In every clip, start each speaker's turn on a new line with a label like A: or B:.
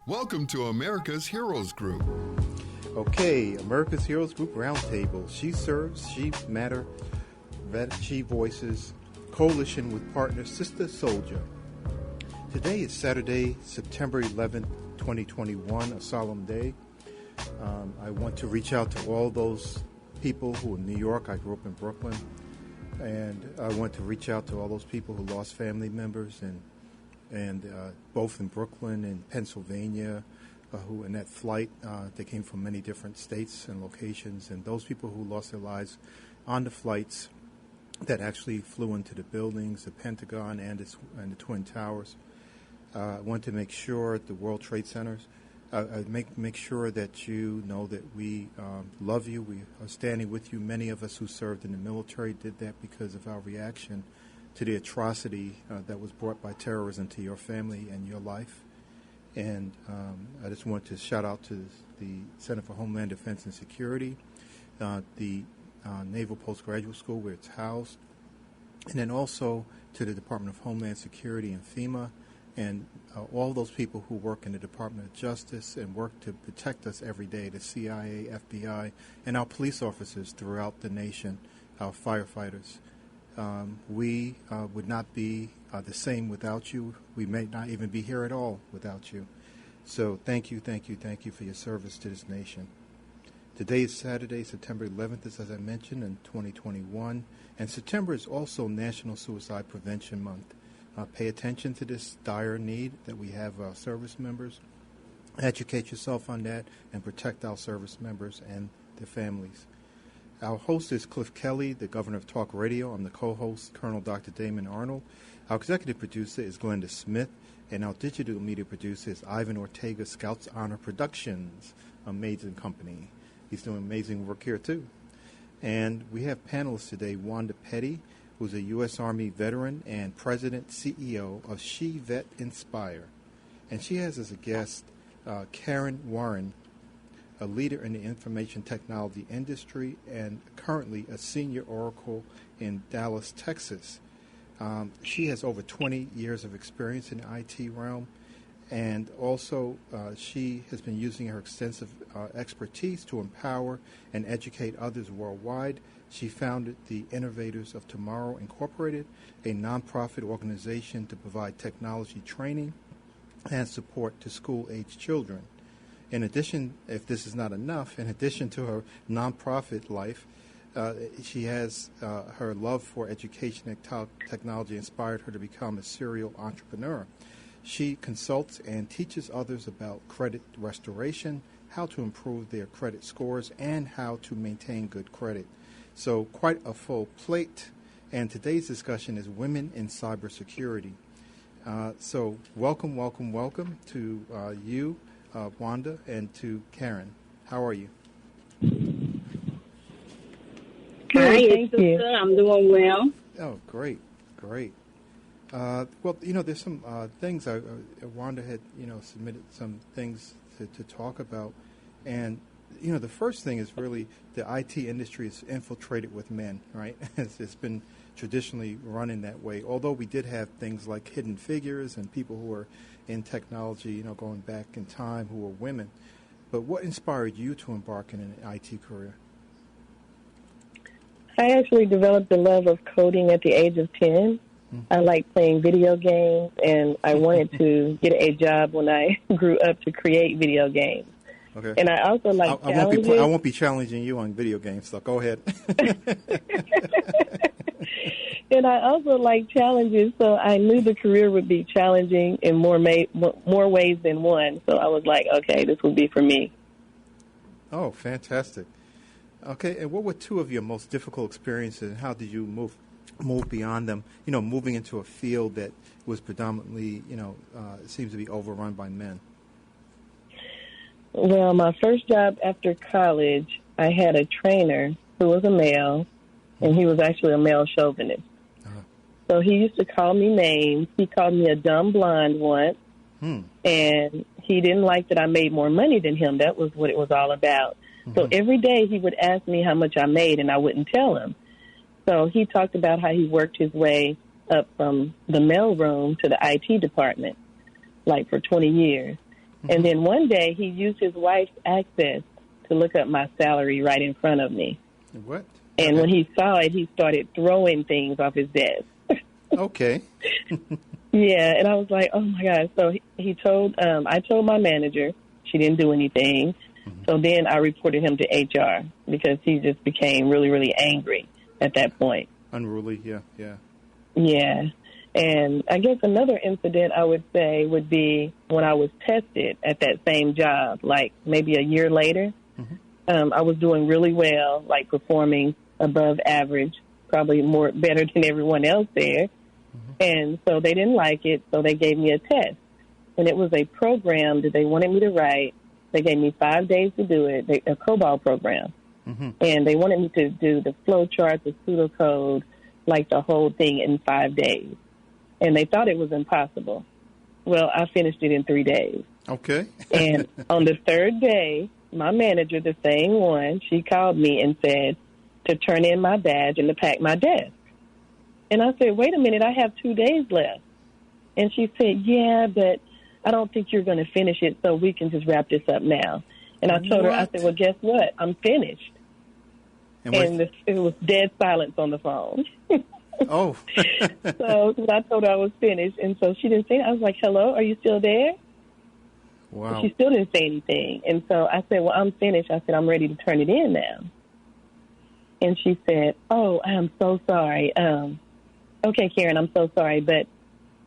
A: Welcome to America's Heroes Group.
B: Okay, America's Heroes Group Roundtable. She serves, she matter, she voices, coalition with Partner Sistah Soldier. Today is Saturday, September 11th, 2021, a solemn day. I want to reach out to all those people who are in New York. I grew up in Brooklyn. And I want to reach out to all those people who lost family members and both in Brooklyn and Pennsylvania, who in that flight, they came from many different states and locations, and those people who lost their lives on the flights that actually flew into the buildings, the Pentagon and the Twin Towers. I want to make sure at the World Trade Centers, make sure that you know that we love you. We are standing with you. Many of us who served in the military did that because of our reaction to the atrocity that was brought by terrorism to your family and your life. And I just want to shout out to the Center for Homeland Defense and Security, the Naval Postgraduate School where it's housed, and then also to the Department of Homeland Security and FEMA, and all those people who work in the Department of Justice and work to protect us every day, the CIA, FBI, and our police officers throughout the nation, our firefighters. We would not be the same without you. We may not even be here at all without you. So thank you for your service to this nation. Today is Saturday, September 11th, as I mentioned, in 2021. And September is also National Suicide Prevention Month. Pay attention to this dire need that we have service members. Educate yourself on that and protect our service members and their families. Our host is Cliff Kelly, the governor of Talk Radio. I'm the co-host, Colonel Dr. Damon Arnold. Our executive producer is Glenda Smith, and our digital media producer is Ivan Ortega, Scouts Honor Productions, amazing company. He's doing amazing work here, too. And we have panelists today, Wanda Petty, who's a U.S. Army veteran and president, CEO of She Vet Inspire. And she has as a guest Caryn Warren, a leader in the information technology industry and currently a senior oracle in Dallas, Texas. She has over 20 years of experience in the IT realm, and also she has been using her extensive expertise to empower and educate others worldwide. She founded the Innovators of Tomorrow Incorporated, a nonprofit organization to provide technology training and support to school-age children. In addition, if this is not enough, in addition to her nonprofit life, she has her love for education and technology inspired her to become a serial entrepreneur. She consults and teaches others about credit restoration, how to improve their credit scores, and how to maintain good credit. So quite a full plate. And today's discussion is women in cybersecurity. So welcome to you, Wanda, and to Caryn. How are you?
C: Hi, thank you. I'm doing well.
B: Oh, great. Well, there's some things Wanda had, submitted some things to talk about, and the first thing is really the IT industry is infiltrated with men, right? It's been traditionally run in that way. Although we did have things like hidden figures and people who are in technology, going back in time, who were women. But what inspired you to embark in an IT career?
C: I actually developed a love of coding at the age of 10. Mm-hmm. I like playing video games, and I wanted to get a job when I grew up to create video games.
B: Okay.
C: And I also like challenges.
B: I won't be challenging you on video games, so go ahead.
C: And I also like challenges, so I knew the career would be challenging in more ways than one. So I was like, okay, this will be for me.
B: Oh, fantastic. Okay, and what were two of your most difficult experiences, and how did you move beyond them, moving into a field that was predominantly, seems to be overrun by men?
C: Well, my first job after college, I had a trainer who was a male, and he was actually a male chauvinist. Uh-huh. So he used to call me names. He called me a dumb blonde once, and he didn't like that I made more money than him. That was what it was all about. Mm-hmm. So every day he would ask me how much I made, and I wouldn't tell him. So he talked about how he worked his way up from the mailroom to the IT department, like for 20 years. And then one day he used his wife's access to look up my salary right in front of me.
B: What?
C: And when he saw it, he started throwing things off his desk.
B: Okay.
C: Yeah, and I was like, oh, my God. So he told, I told my manager. She didn't do anything. So then I reported him to HR because he just became really, really angry at that point.
B: Unruly, yeah.
C: Yeah. And I guess another incident I would say would be when I was tested at that same job, like maybe a year later. I was doing really well, like performing above average, probably better than everyone else there. And so they didn't like it, so they gave me a test. And it was a program that they wanted me to write. They gave me 5 days to do it, a COBOL program. And they wanted me to do the flow chart, the pseudocode, like the whole thing in 5 days. And they thought it was impossible. Well, I finished it in 3 days.
B: Okay.
C: And on the third day, my manager, the same one, she called me and said to turn in my badge and to pack my desk. And I said, wait a minute, I have 2 days left. And she said, yeah, but I don't think you're going to finish it, so we can just wrap this up now. And I told her, I said, well, guess what? I'm finished. And it was dead silence on the phone.
B: Oh.
C: So I told her I was finished, and so she didn't say anything. I was like, hello, are you still there?
B: Wow.
C: But she still didn't say anything. And so I said, well, I'm finished. I said, I'm ready to turn it in now. And she said, oh, I am so sorry. Okay, Caryn, I'm so sorry, but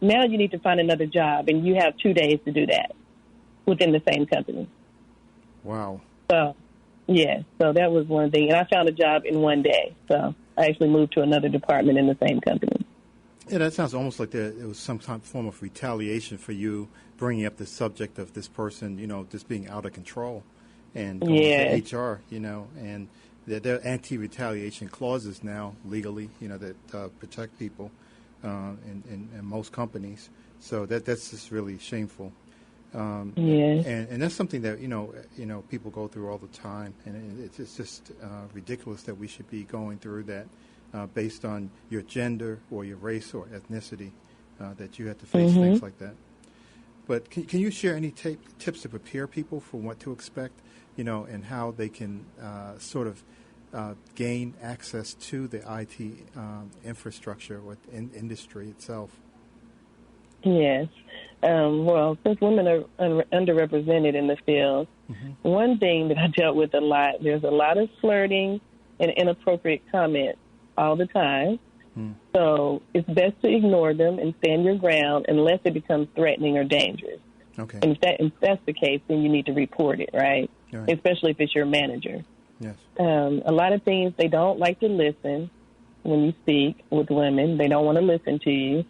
C: now you need to find another job, and you have 2 days to do that within the same company.
B: Wow.
C: So, yeah, so that was one thing. And I found a job in 1 day. So I actually moved to another department in the same company.
B: Yeah, that sounds almost like it was some kind of form of retaliation for you bringing up the subject of this person, just being out of control and going to HR, and there are anti-retaliation clauses now legally, that protect people in most companies. So that's just really shameful. And that's something that people go through all the time, and it's just ridiculous that we should be going through that based on your gender or your race or ethnicity, that you have to face things like that. But can you share any tips to prepare people for what to expect, and how they can sort of gain access to the IT infrastructure or industry itself?
C: Yes. Well, since women are underrepresented in the field, one thing that I dealt with a lot, there's a lot of flirting and inappropriate comments all the time. So it's best to ignore them and stand your ground unless it becomes threatening or dangerous.
B: Okay.
C: And if that's the case, then you need to report it, right? Especially if it's your manager.
B: Yes.
C: A lot of things, they don't like to listen when you speak with women. They don't want to listen to you.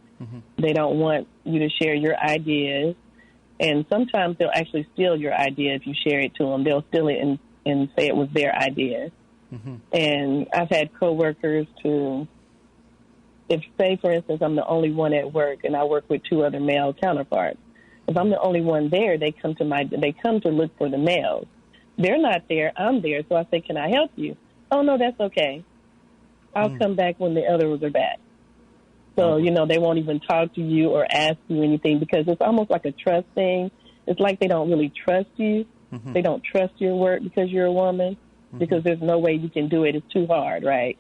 C: They don't want you to share your ideas. And sometimes they'll actually steal your idea if you share it to them. They'll steal it and say it was their idea. And I've had coworkers if, say, for instance, I'm the only one at work and I work with 2 other male counterparts. If I'm the only one there, they come to look for the males. They're not there. I'm there. So I say, can I help you? Oh, no, that's okay. I'll come back when the others are back. So, they won't even talk to you or ask you anything because it's almost like a trust thing. It's like they don't really trust you. They don't trust your work because you're a woman, because there's no way you can do it. It's too hard, right?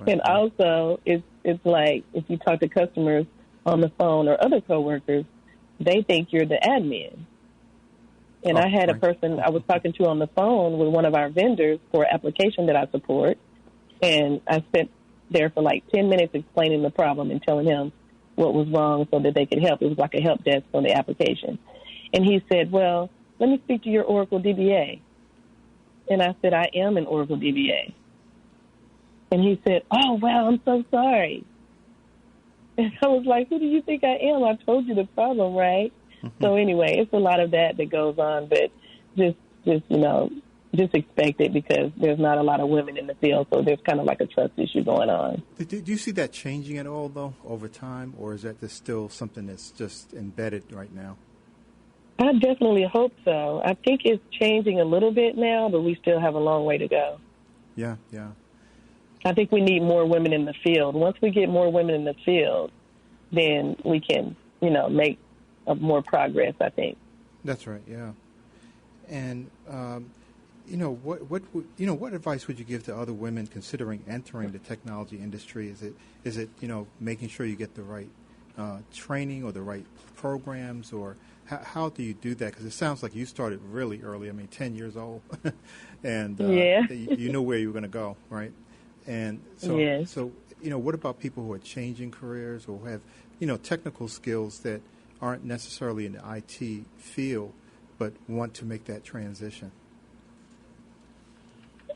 C: And also, it's like if you talk to customers on the phone or other coworkers, they think you're the admin. And I had a person I was talking to on the phone with one of our vendors for an application that I support, and I spent there for like 10 minutes explaining the problem and telling him what was wrong so that they could help. It was like a help desk on the application. And he said, well, let me speak to your Oracle DBA. And I said, I am an Oracle DBA. And he said, oh, wow, I'm so sorry. And I was like, who do you think I am? I told you the problem, right? So anyway, it's a lot of that goes on, but just expect it because there's not a lot of women in the field, so there's kind of like a trust issue going on.
B: Do you see that changing at all, though, over time, or is that just still something that's just embedded right now?
C: I definitely hope so. I think it's changing a little bit now, but we still have a long way to go.
B: Yeah.
C: I think we need more women in the field. Once we get more women in the field, then we can, make more progress, I think.
B: That's right. Yeah. And what advice would you give to other women considering entering the technology industry? Is it making sure you get the right training or the right programs, or how do you do that? Because it sounds like you started really early. I mean, 10 years old, and you knew where you were going to go, right? And so,
C: yes.
B: so what about people who are changing careers or have technical skills that aren't necessarily in the IT field but want to make that transition?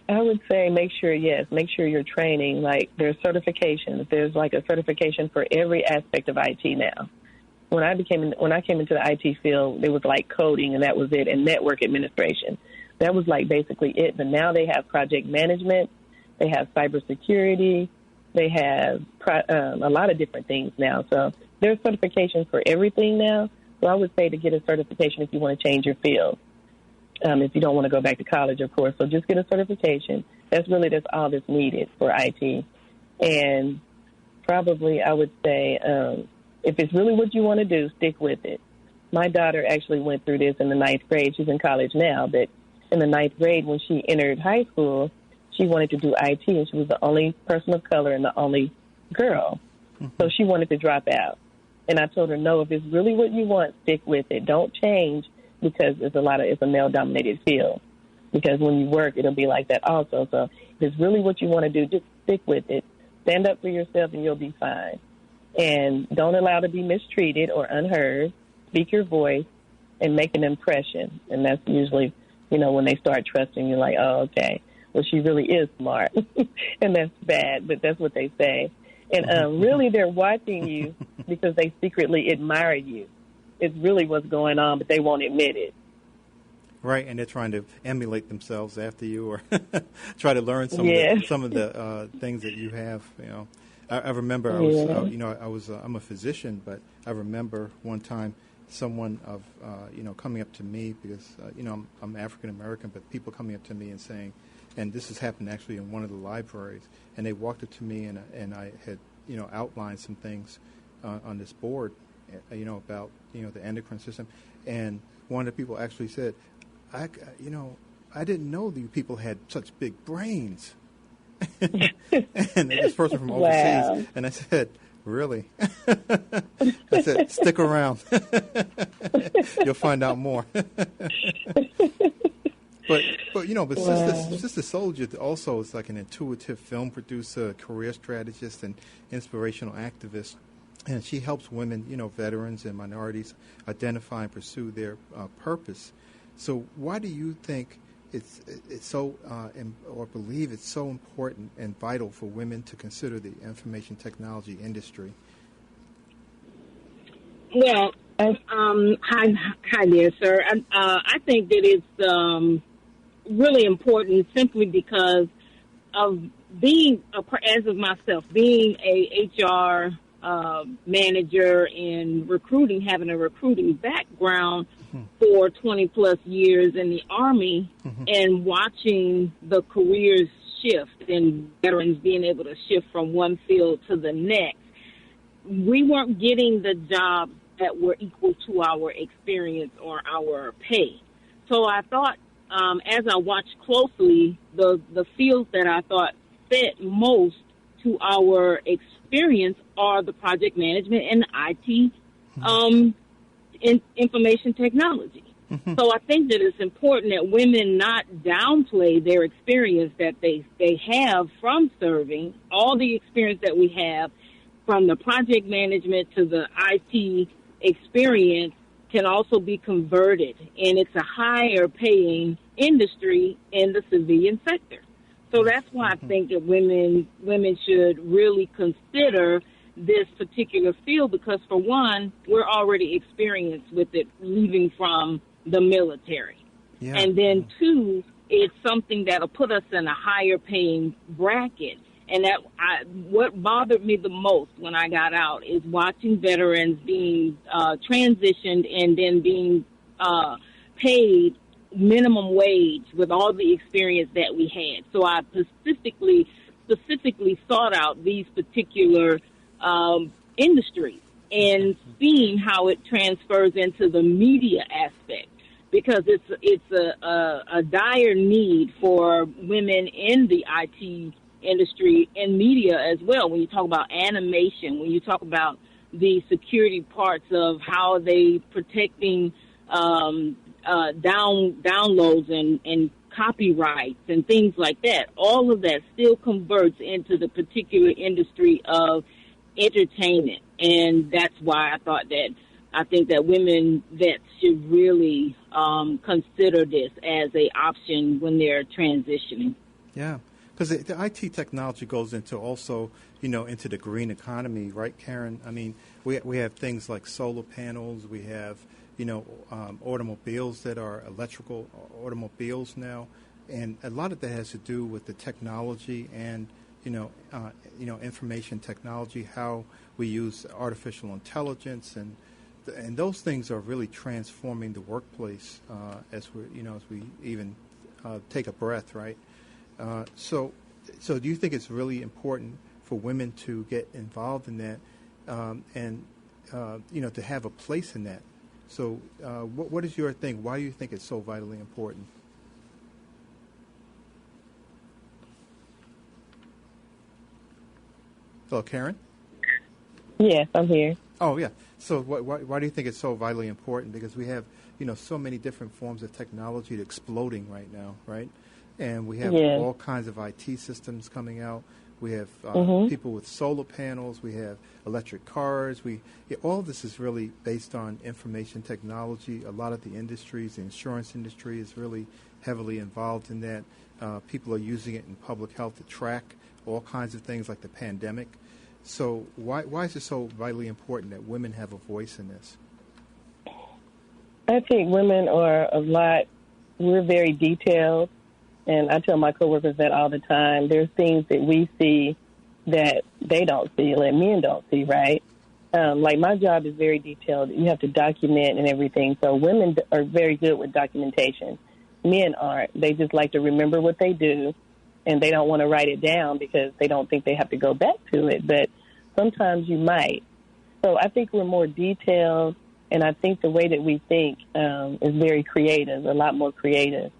C: I would say make sure you're training. Like, there's certifications. There's like a certification for every aspect of IT now. When I came into the IT field, it was like coding, and that was it, and network administration. That was like basically it. But now they have project management, they have cybersecurity, they have a lot of different things now. So there's certifications for everything now. So I would say to get a certification if you want to change your field. If you don't want to go back to college, of course. So just get a certification. That's all that's needed for IT. And probably I would say if it's really what you want to do, stick with it. My daughter actually went through this in the 9th grade. She's in college now, but in the 9th grade when she entered high school, she wanted to do IT, and she was the only person of color and the only girl. Mm-hmm. So she wanted to drop out. And I told her, no, if it's really what you want, stick with it. Don't change because it's a male-dominated field. Because when you work, it'll be like that also. So if it's really what you want to do, just stick with it. Stand up for yourself, and you'll be fine. And don't allow to be mistreated or unheard. Speak your voice and make an impression. And that's usually, when they start trusting you, like, oh, okay, well, she really is smart. And that's bad, but that's what they say. And really, they're watching you because they secretly admire you. It's really what's going on, but they won't admit it.
B: Right, and they're trying to emulate themselves after you, or try to learn some of the things that you have. I remember I'm a physician, but I remember one time someone coming up to me because I'm African American, but people coming up to me and saying, and this has happened actually in one of the libraries, and they walked up to me and I had outlined some things on this board, about the endocrine system, and one of the people actually said, I didn't know that you people had such big brains. And this person from overseas, wow. And I said, really? I said, stick around. You'll find out more. But wow. Sister Soldier also is like an intuitive film producer, career strategist, and inspirational activist. And she helps women, veterans and minorities identify and pursue their purpose. So why do you think it's so, or believe it's so important and vital for women to consider the information technology industry?
D: Well, hi there, sir. I think that it's really important simply because of being, as of myself, being a HR manager in recruiting, having a recruiting background for 20 plus years in the Army, and watching the careers shift and veterans being able to shift from one field to the next. We weren't getting the jobs that were equal to our experience or our pay. So I thought, as I watched closely, the fields that I thought fit most to our experience are the project management and IT, in information technology. So I think that it's important that women not downplay their experience that they have from serving, all the experience that we have from the project management to the IT experience can also be converted, and it's a higher paying industry in the civilian sector. So that's why I think that women should really consider this particular field because, for one, we're already experienced with it leaving from the military. Yeah. And then, two, it's something that'll put us in a higher paying bracket. And what bothered me the most when I got out is watching veterans being transitioned and then being paid minimum wage with all the experience that we had. So I specifically sought out these particular industries and seeing how it transfers into the media aspect. because it's a dire need for women in the IT industry and media as well. When you talk about animation, when you talk about the security parts of how they protecting downloads and copyrights and things like that, all of that still converts into the particular industry of entertainment. And that's why I think that women vets should really consider this as a option when they're transitioning.
B: Yeah, because the IT technology goes into also, into the green economy, right, Caryn? I mean, we have things like solar panels. We have, automobiles that are electrical automobiles now, and a lot of that has to do with the technology and information technology, how we use artificial intelligence, and those things are really transforming the workplace as we even take a breath, right? So do you think it's really important for women to get involved in that, and to have a place in that? So what is your thing? Why do you think it's so vitally important? Hello, Caryn?
C: Yes, I'm here.
B: Oh, yeah. So why do you think it's so vitally important? Because we have, so many different forms of technology exploding right now, right? And we have all kinds of IT systems coming out. We have people with solar panels. We have electric cars. All of this is really based on information technology. A lot of the industries, the insurance industry is really heavily involved in that. People are using it in public health to track all kinds of things like the pandemic. So why is it so vitally important that women have a voice in this?
C: I think women are we're very detailed, and I tell my coworkers that all the time. There's things that we see that they don't see, that men don't see, right? Like my job is very detailed. You have to document and everything. So women are very good with documentation. Men aren't. They just like to remember what they do, and they don't want to write it down because they don't think they have to go back to it. But sometimes you might. So I think we're more detailed, and I think the way that we think is very creative, a lot more creative.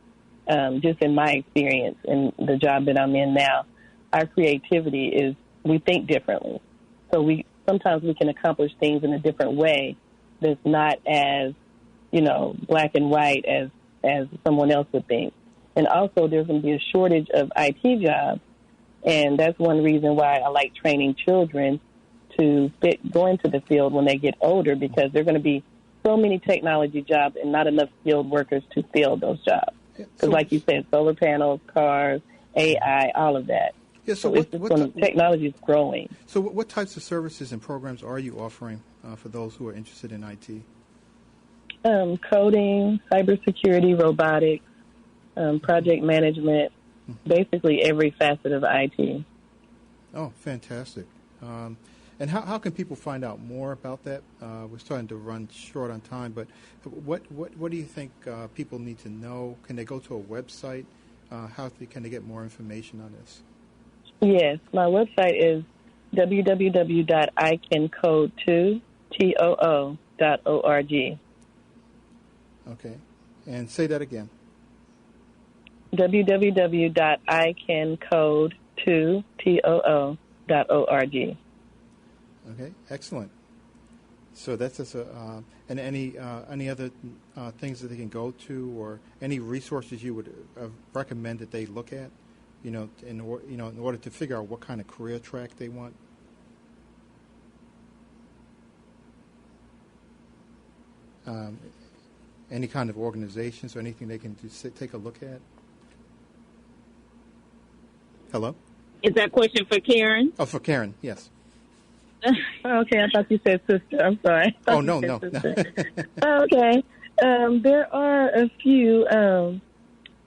C: Just in my experience in the job that I'm in now, our creativity is we think differently. So sometimes we can accomplish things in a different way that's not as, black and white as someone else would think. And also there's going to be a shortage of IT jobs, and that's one reason why I like training children to go into the field when they get older, because there are going to be so many technology jobs and not enough skilled workers to fill those jobs. Because like you said, solar panels, cars, AI, all of that.
B: Yeah, so
C: technology is growing.
B: So what types of services and programs are you offering for those who are interested in IT? Coding,
C: cybersecurity, robotics, project management, basically every facet of IT.
B: Oh, fantastic. And how can people find out more about that? We're starting to run short on time, but what do you think people need to know? Can they go to a website? Can they get more information on this?
C: Yes, my website is www.icancode2.org.
B: Okay, and say that again.
C: www.icancode2.org.
B: Okay, excellent. So that's just and any other things that they can go to, or any resources you would recommend that they look at, in order to figure out what kind of career track they want. Any kind of organizations or anything they can take a look at. Hello?
D: Is that question for Caryn?
B: Oh, for Caryn, yes.
C: Okay, I thought you said sister. I'm sorry.
B: Oh, no.
C: Okay. There are a few.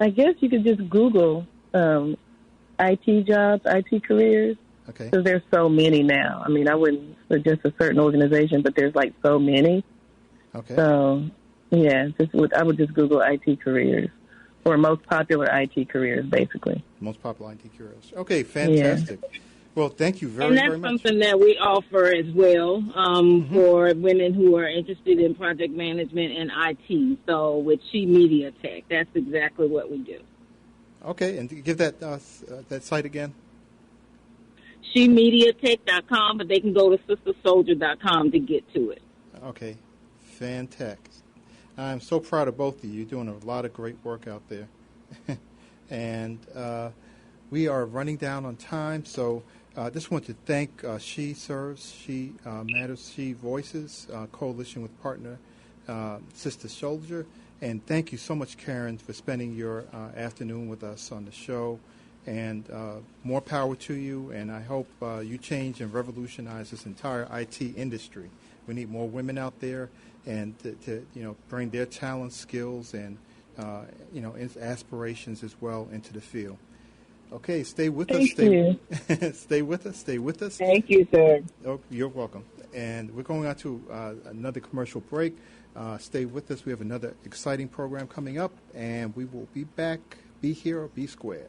C: I guess you could just Google IT jobs, IT careers.
B: Okay.
C: Because there's so many now. I mean, I wouldn't suggest a certain organization, but there's like so many.
B: Okay.
C: So, yeah, I would just Google IT careers, or most popular IT careers, basically.
B: Most popular IT careers. Okay, fantastic.
C: Yeah.
B: Well, thank you very
D: And that's
B: very much.
D: something that we offer as well for women who are interested in project management and IT. So with She Media Tech, that's exactly what we do.
B: Okay, and give that that site again.
D: SheMediaTech.com, but they can go to sistersoldier.com to get to it.
B: Okay, fantastic. I'm so proud of both of you. You're doing a lot of great work out there. And we are running down on time, so I just want to thank She Serves, She Matters, She Voices, Coalition with Partner Sistah Soldier. And thank you so much, Caryn, for spending your afternoon with us on the show. And more power to you, and I hope you change and revolutionize this entire IT industry. We need more women out there, and to bring their talents, skills, and aspirations as well into the field. Okay, stay with us. Stay with us. Stay with us.
C: Thank you, sir.
B: Oh, you're welcome. And we're going on to another commercial break. Stay with us. We have another exciting program coming up, and we will be back. Be here or be square.